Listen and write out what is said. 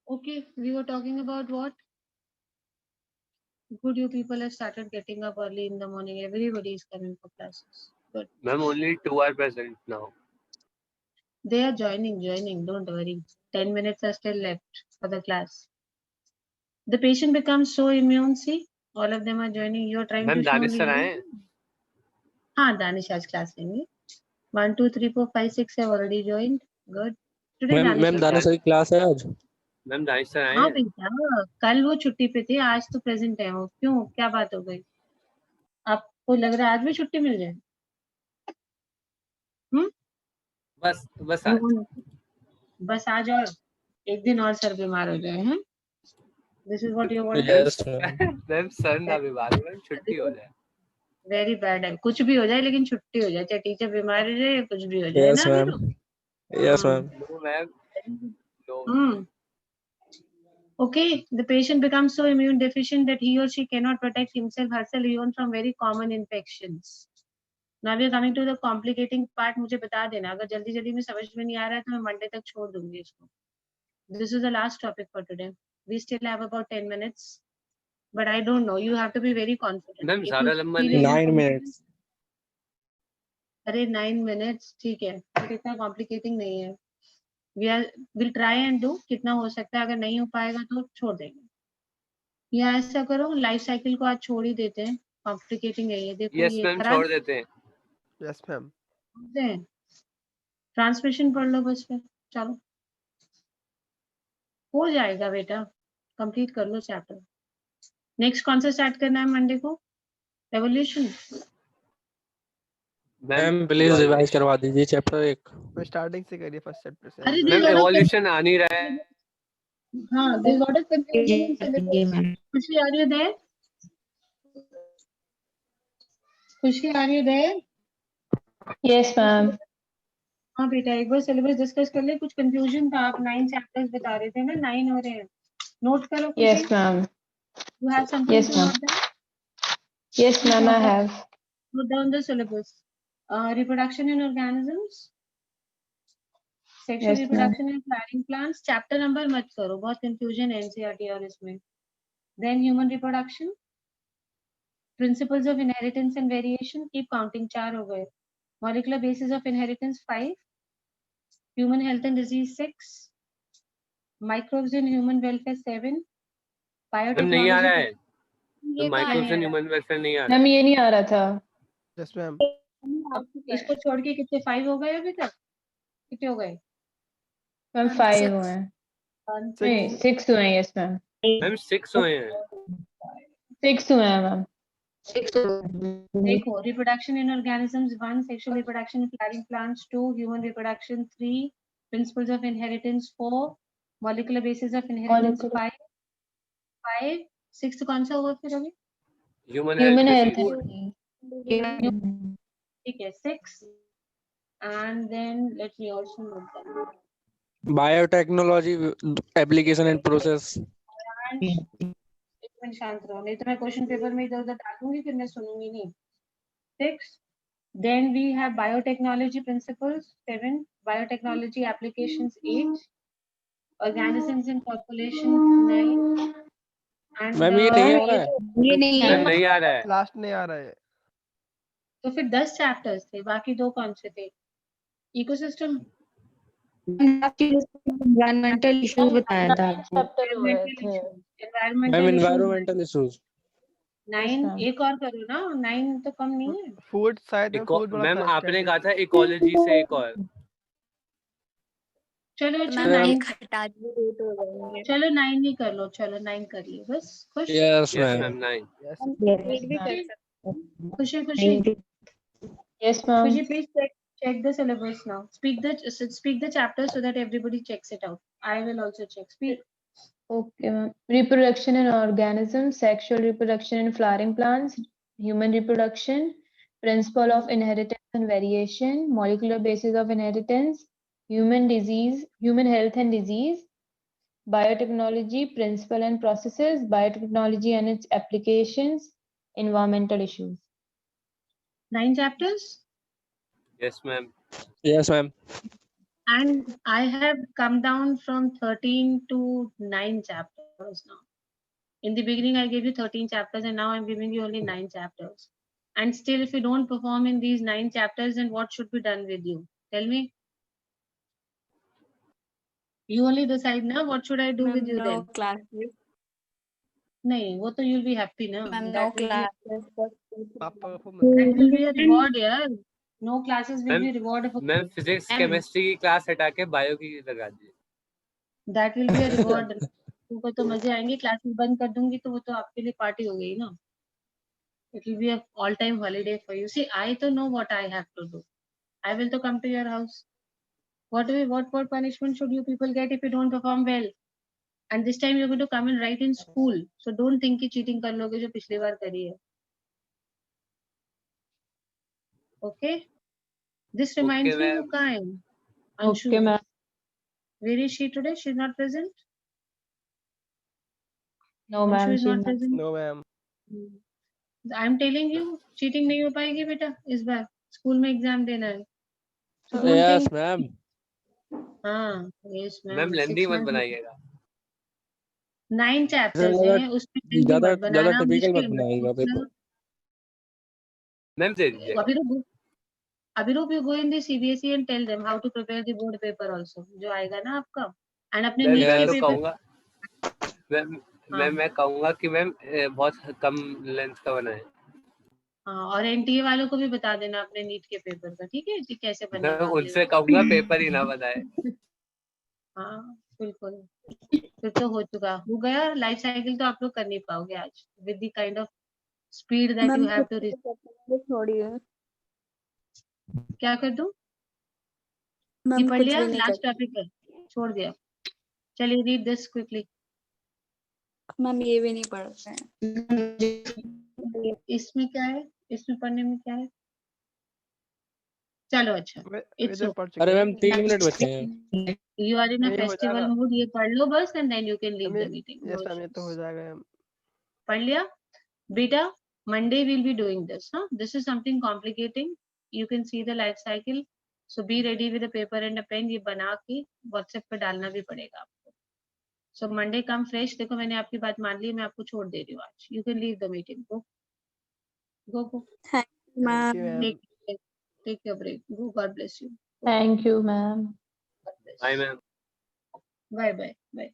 Okay, we were talking about what? Good, you people have started getting up early in the morning. Everybody is coming for classes. Good. Ma'am, only 2 are present now. They are joining. Don't worry. 10 minutes are still left for the class. The patient becomes so immune. See, all of them are joining. You are trying Ma'am, to show Danish only sir you. आए हैं? हाँ, दानिश आज class लेंगे. 1, 2, 3, 4, 5, 6 have already joined. Good. Today ma'am Danish Danish sir की class है आज. Ma'am, Danish sir आए हाँ हैं? भैया, कल वो छुट्टी पे थे, आज तो प्रेजेंट है वो. क्यों, क्या बात हो गई? आपको लग रहा है आज भी छुट्टी मिल जाए? बस आज. बस आ जाओ, एक दिन और सर बीमार हो जाए. हैं, this is what you want. Yes ma'am. Ma'am, sir ना बीमार हो, मैम छुट्टी हो जाए. वेरी बैड है, कुछ भी हो जाए लेकिन छुट्टी हो जाए, चाहे टीचर बीमार हो जाए या कुछ भी हो जाए. यस ना ma'am. Yes ma'am. No ma'am, no. Okay, the patient becomes so immune deficient that he or she cannot protect himself herself even from very common infections. Now we are coming to the complicating part. मुझे बता देना अगर जल्दी जल्दी में समझ में नहीं आ रहा है तो मैं मंडे तक छोड़ दूंगी इसको. This is the last topic for today. We still have about 10 minutes, but I don't know. You have to be very confident. Ma'am, If ज्यादा you लंबा feel नहीं. 9 minutes. अरे 9 minutes ठीक है, but इतना complicating नहीं है. We'll try and do कितना हो सकता है. अगर नहीं हो पाएगा तो छोड़ देंगे. या ऐसा करो, लाइफ साइकिल को आज छोड़ ही देते हैं. कॉम्प्लिकेटिंग है ये. देखो यस ये मैम, खराब छोड़ देते हैं. Yes ma'am. है. ट्रांसमिशन पढ़ लो बस फिर. चलो, हो जाएगा बेटा, कंप्लीट कर लो चैप्टर. नेक्स्ट कौन सा स्टार्ट करना है मंडे को? रेवोल्यूशन. मैम प्लीज रिवाइज करवा दीजिए चैप्टर 1. मैं स्टार्टिंग से करिए फर्स्ट चैप्टर से. अरे मैम, एवोल्यूशन आ नहीं रहा है. हाँ, this what is confusion in syllabus. Khushi are you there? Khushi are you there? Yes ma'am. हाँ बेटा, एक बार सिलेबस डिस्कस कर ले. कुछ कंफ्यूजन था. आप 9 चैप्टर्स बता रहे थे ना, 9 हो रहे हैं. नोट करो. Yes ma'am. You have something Yes, to ma'am. note down? Yes ma'am, I have. Note down the syllabus. Reproduction in organisms, sexual Yes, ma'am. reproduction in flowering plants. Chapter number मत करो, बहुत confusion है NCERT और इसमें. Then human reproduction, principles of inheritance and variation. Keep counting, 4 हो गए. Molecular basis of inheritance 5. Human health and disease 6. Microbes in human welfare 7. Ma'am, नहीं आ रहा है. ये माइक्रोब्स एंड ह्यूमन वेलफेयर नहीं आ रहा. मैम ये नहीं आ रहा था. Yes ma'am. इसको छोड़ के कितने 5 हो गए अभी तक? कितने हो गए? मैम 5 हुए हैं. नहीं 6 हुए हैं. Yes ma'am. मैम, 6 हुए हैं. 6 हुए हैं मैम. देखो, reproduction in organisms 1, sexual reproduction in flowering plants 2, human reproduction 3, principles of inheritance 4, molecular basis of inheritance 5, 6 कौन सा होगा फिर अभी? Human Human health health. Disease. ठीक है, 6. And then let me also note down. Biotechnology application and process. एक minute शांत रहो, नहीं तो मैं क्वेश्चन पेपर में इधर उधर डालूंगी, फिर मैं सुनूंगी नहीं. 6. Then we have biotechnology principles 7, biotechnology applications 8, organisms in population 9, and ma'am ये नहीं आ रहा है. ये नहीं मैम, नहीं आ रहा है. लास्ट नहीं आ रहा है. तो फिर 10 चैप्टर्स थे, बाकी 2 कौन से थे? इकोसिस्टम, एनवायरमेंटल इश्यूज बताया था आपको. Environmental ma'am issues environmental issues. 9. एक और करो ना, 9 तो कम नहीं है. फूड शायद में फूड बड़ा मैम, आपने constant कहा है. था इकोलॉजी से एक और. चलो अच्छा मैम 9, चलो 9 ही कर लो. चलो 9 कर लिए बस. खुश yes yes ma'am. Ma'am, 9. Yes. खुशी खुशी Yes ma'am. खुशी, please check the syllabus now. Speak the chapter so that everybody checks it out. I will also check. Speak. Okay ma'am. Reproduction in organisms, sexual reproduction in flowering plants, human reproduction, principle of inheritance and variation, molecular basis of inheritance, human health and disease, biotechnology, principle and processes, biotechnology and its applications, environmental issues. 9 chapters. Yes ma'am. Yes ma'am. And I have come down from 13 to 9 chapters now. In the beginning, I gave you 13 chapters, and now I'm giving you only 9 chapters. And still, if you don't perform in these 9 chapters, then what should be done with you? Tell me. You only decide now. What should I do with you no then? classes. नहीं, वो तो you'll be happy ना. Ma'am, no That will be classes. पापा को that will be a reward, yeah. No classes will Ma'am, be reward of a ma'am physics Ma'am, chemistry की class हटा के bio की लगा दीजिए. that will be a reward. तुमको तो मजे आएंगे. क्लासेस बंद कर दूंगी तो वो तो आपके लिए पार्टी हो गई ना. It will be a all-time holiday for you. See, I don't know what I have to do. I will to come to your house. What punishment should you people get if you don't perform well? And this time you're going to come and write in school. So don't think कि cheating कर लोगे जो पिछली बार करी है. Okay? This reminds Okay, me ma'am. who कहाँ है? Anshu. Okay, ma'am. Where is she today? She's not present. No, Anshu ma'am. is She's not not. present. No ma'am. I'm telling you, cheating नहीं हो पाएगी बेटा इस बार. School में exam देना है. So don't Yes, think. ma'am. हाँ, yes ma'am ma'am. लेंदी 6 मत months. बनाइएगा. 9 chapters ज्यादा हैं. उसमें जल्दी ज्यादा मत ज्यादा बनाना. टिपिकल मत मुश्किल मत बनाइएगा पेपर. पूछना. मैम दे दीजिएगा. Abhirup, you go in the CBSE and tell them how to prepare the board paper also. जो आएगा ना आपका. And अपने मैम नीट मैं के तो पेपर. कहूँगा हाँ. मैं कहूँगा कि मैम बहुत कम लेंथ का बनाए. हाँ, और एनटीए वालों को भी बता देना अपने नीट के पेपर का. ठीक है कि कैसे मैं बनने वाले उनसे हैं. कहूँगा पेपर ही ना बनाए. हाँ, बिल्कुल. फिर तो हो गया. लाइफ साइकिल तो आप लोग कर नहीं पाओगे आज with the kind of speed that you have to reach. छोड़िए. क्या कर दूं? ये मैम पढ़ कुछ लिया. भी नहीं लास्ट करती. टॉपिक है. छोड़ दिया. चलिए रीड दिस क्विकली. मैम ये भी नहीं पढ़ते हैं. इसमें क्या है? इसमें पढ़ने में क्या है? चलो अच्छा. It's इधर okay. पढ़ अरे चुके मैम 3 मिनट बचे हैं. You are in a ये हो festival जाएगा. mood. ये पढ़ लो बस and then you can leave ma'am the meeting. Yes No ma'am ये तो हो issues. जाएगा मैम. पढ़ लिया? बेटा, Monday we'll be doing this. Huh? This is something complicating. You can see the life cycle. So be ready with a paper and a pen. ये बना के WhatsApp पे डालना भी पड़ेगा आपको. So Monday come fresh. देखो मैंने आपकी बात मान ली. मैं आपको छोड़ दे रही हूँ आज. You can leave the meeting. Go. Go. Ma'am. Thank you ma'am. Take your break. Go. God bless you. Thank you, ma'am. God bless. Bye ma'am. Bye.